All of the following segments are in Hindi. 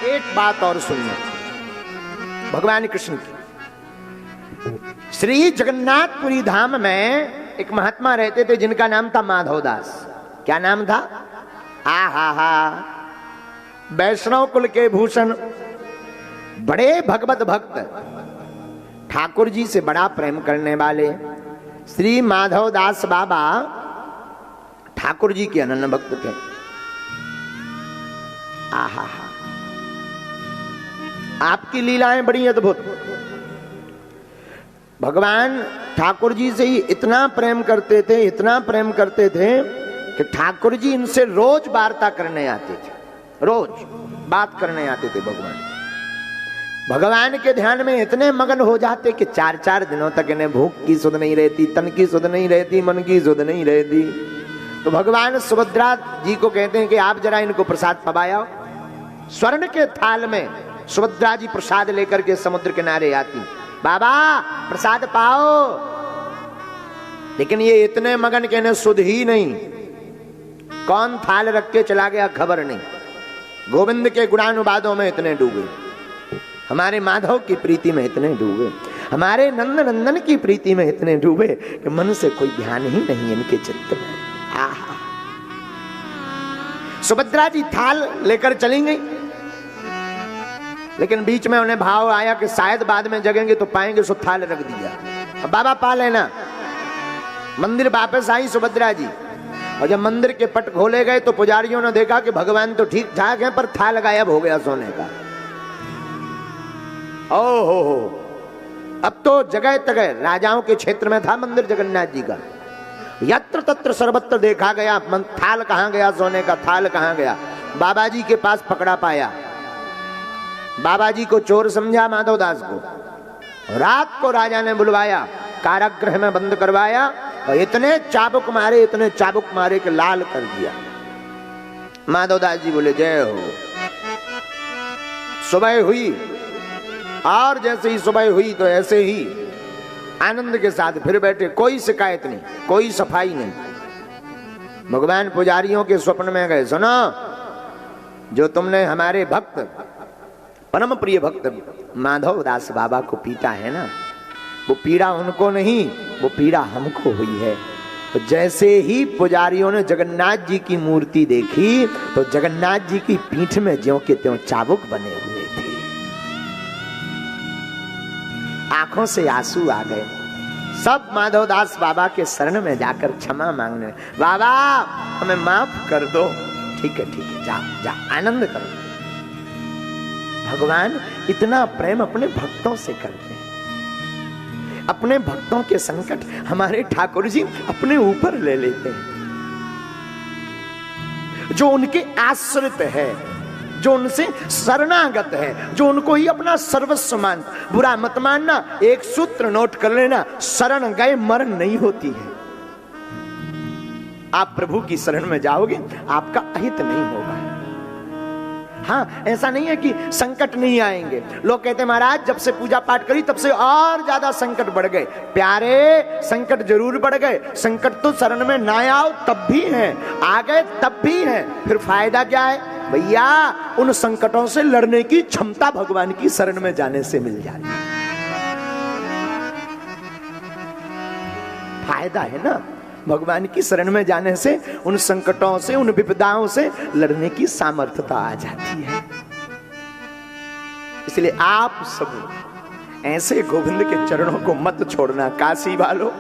एक बात और सुनिए भगवान कृष्ण की। श्री जगन्नाथपुरी धाम में एक महात्मा रहते थे जिनका नाम था माधवदास। क्या नाम था? हा वैष्णव कुल के भूषण, बड़े भगवत भक्त, ठाकुर जी से बड़ा प्रेम करने वाले श्री माधवदास बाबा ठाकुर जी के अनन्य भक्त थे। आहा, आपकी लीलाएं बड़ी अद्भुत। भगवान ठाकुर जी से ही इतना प्रेम करते थे, इतना प्रेम करते थे कि ठाकुर जी इनसे रोज वार्ता करने आते थे, रोज बात करने आते थे। भगवान के ध्यान में इतने मगन हो जाते कि 4-4 दिनों तक इन्हें भूख की सुध नहीं रहती, तन की सुध नहीं रहती, मन की सुध नहीं रहती। तो भगवान सुभद्रा जी को कहते हैं कि आप जरा इनको प्रसाद पवाओ। स्वर्ण के थाल में सुभद्रा जी प्रसाद लेकर के समुद्र किनारे आती, बाबा प्रसाद पाओ। लेकिन ये इतने मगन के इन्हें सुध ही नहीं, कौन थाल रख के चला गया खबर नहीं। गोविंद के गुणानुवादों में इतने डूबे, हमारे माधव की प्रीति में इतने डूबे, हमारे नंद नंदन की प्रीति में इतने डूबे कि मन से कोई ध्यान ही नहीं इनके चित्त में। आहा, सुभद्रा जी थाल लेकर चली गई, लेकिन बीच में उन्हें भाव आया कि शायद बाद में जगेंगे तो पाएंगे, सो थाल रख दिया। अब बाबा पा लेना। मंदिर वापस आई सुभद्रा जी, और जब मंदिर के पट खोले गए तो पुजारियों ने देखा कि भगवान तो ठीक ठाक है पर थाल गायब हो गया सोने का। ओहो, अब तो जगह तगह राजाओं के क्षेत्र में था मंदिर जगन्नाथ जी का, यत्र तत्र सर्वत्र देखा गया, थाल कहां गया, सोने का थाल कहां गया। बाबा जी के पास पकड़ा पाया, बाबा जी को चोर समझा माधवदास को। रात को राजा ने बुलवाया, कारागृह में बंद करवाया और इतने चाबुक मारे, इतने चाबुक मारे कि लाल कर दिया। माधवदास जी बोले जय हो। सुबह हुई और जैसे ही सुबह हुई तो ऐसे ही आनंद के साथ फिर बैठे, कोई शिकायत नहीं, कोई सफाई नहीं। भगवान पुजारियों के स्वप्न में गए, सुनो जो तुमने हमारे भक्त, परम प्रिय भक्त माधवदास बाबा को पीटा है ना, वो पीड़ा उनको नहीं, वो पीड़ा हमको हुई है। तो जैसे ही पुजारियों ने जगन्नाथ जी की मूर्ति देखी तो जगन्नाथ जी की पीठ में ज्यों के त्यों चाबुक बने हुए थे। आंखों से आंसू आ गए। सब माधवदास बाबा के शरण में जाकर क्षमा मांगने, बाबा हमें माफ कर दो। ठीक है ठीक है, जा जा आनंद करो। भगवान इतना प्रेम अपने भक्तों से करते हैं, अपने भक्तों के संकट हमारे ठाकुर जी अपने ऊपर ले लेते हैं। जो उनके आश्रित है, जो उनसे शरणागत है, जो उनको ही अपना सर्वस्व मान, बुरा मत मानना, एक सूत्र नोट कर लेना, शरण गए मरण नहीं होती है। आप प्रभु की शरण में जाओगे आपका अहित नहीं होगा। हाँ, ऐसा नहीं है कि संकट नहीं आएंगे। लोग कहते हैं महाराज जब से पूजा पाठ करी तब से और ज्यादा संकट बढ़ गए। प्यारे, संकट जरूर बढ़ गए, संकट तो शरण में ना आओ तब भी हैं, आ गए तब भी हैं, फिर फायदा क्या है भैया? उन संकटों से लड़ने की क्षमता भगवान की शरण में जाने से मिल जाती है। फायदा है ना, भगवान की शरण में जाने से उन संकटों से, उन विपदाओं से लड़ने की सामर्थ्यता आ जाती है। इसलिए आप सब ऐसे गोविंद के चरणों को मत छोड़ना, काशी वालों,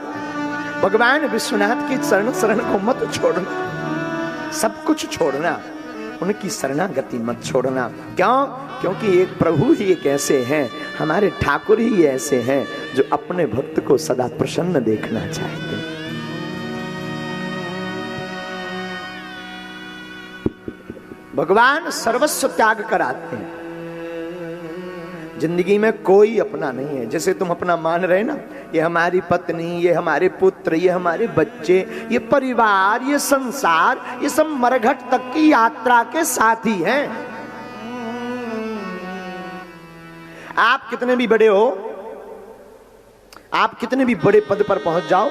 भगवान विश्वनाथ की शरण को मत छोड़ना, सब कुछ छोड़ना, उनकी शरणागति मत छोड़ना। क्यों? क्योंकि एक प्रभु ही एक ऐसे हैं, हमारे ठाकुर ही ऐसे हैं जो अपने भक्त को सदा प्रसन्न देखना चाहते हैं। भगवान सर्वस्व त्याग कर आते हैं। जिंदगी में कोई अपना नहीं है। जैसे तुम अपना मान रहे ना, ये हमारी पत्नी, ये हमारे पुत्र, ये हमारे बच्चे, ये परिवार, ये संसार, ये सब मरघट तक की यात्रा के साथी हैं। आप कितने भी बड़े हो, आप कितने भी बड़े पद पर पहुंच जाओ,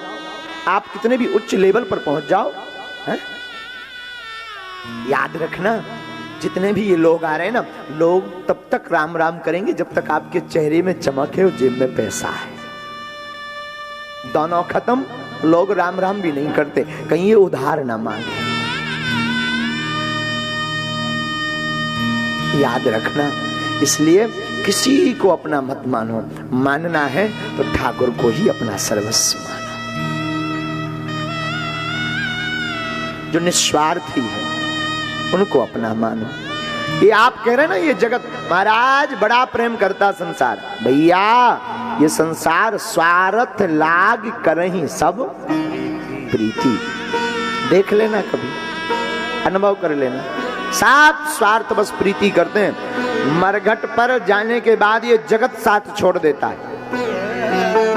आप कितने भी उच्च लेवल पर पहुंच जाओ, है? याद रखना जितने भी ये लोग आ रहे हैं ना, लोग तब तक राम राम करेंगे जब तक आपके चेहरे में चमक है और जेब में पैसा है। दोनों खत्म, लोग राम राम भी नहीं करते, कहीं ये उधार ना मांगे। याद रखना, इसलिए किसी को अपना मत मानो, मानना है तो ठाकुर को ही अपना सर्वस्व मानो, जो निस्वार्थी है उनको अपना मानो। ये आप कह रहे हैं ना, ये जगत महाराज बड़ा प्रेम करता संसार, भैया ये संसार स्वार्थ लाग करही सब प्रीति। देख लेना, कभी अनुभव कर लेना, साफ स्वार्थ बस प्रीति करते हैं। मरघट पर जाने के बाद ये जगत साथ छोड़ देता है,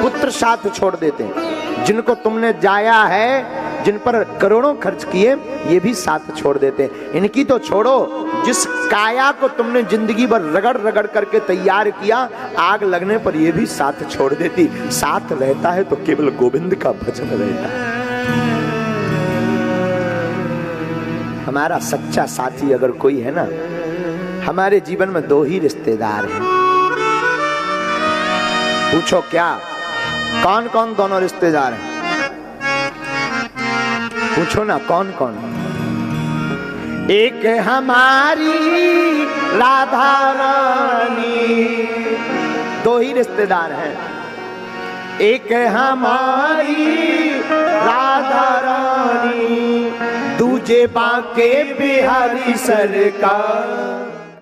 पुत्र साथ छोड़ देते हैं, जिनको तुमने जाया है, जिन पर करोड़ों खर्च किए, ये भी साथ छोड़ देते हैं। इनकी तो छोड़ो, जिस काया को तुमने जिंदगी भर रगड़ रगड़ करके तैयार किया, आग लगने पर ये भी साथ छोड़ देती। साथ रहता है तो केवल गोविंद का भजन रहता है। हमारा सच्चा साथी अगर कोई है ना, हमारे जीवन में दो ही रिश्तेदार हैं। पूछो क्या, कौन कौन दोनों रिश्तेदार हैं? पूछो ना, कौन कौन? एक हमारी राधा रानी, दो ही रिश्तेदार हैं। एक हमारी राधा रानी, दूजे बांके बिहारी सरकार।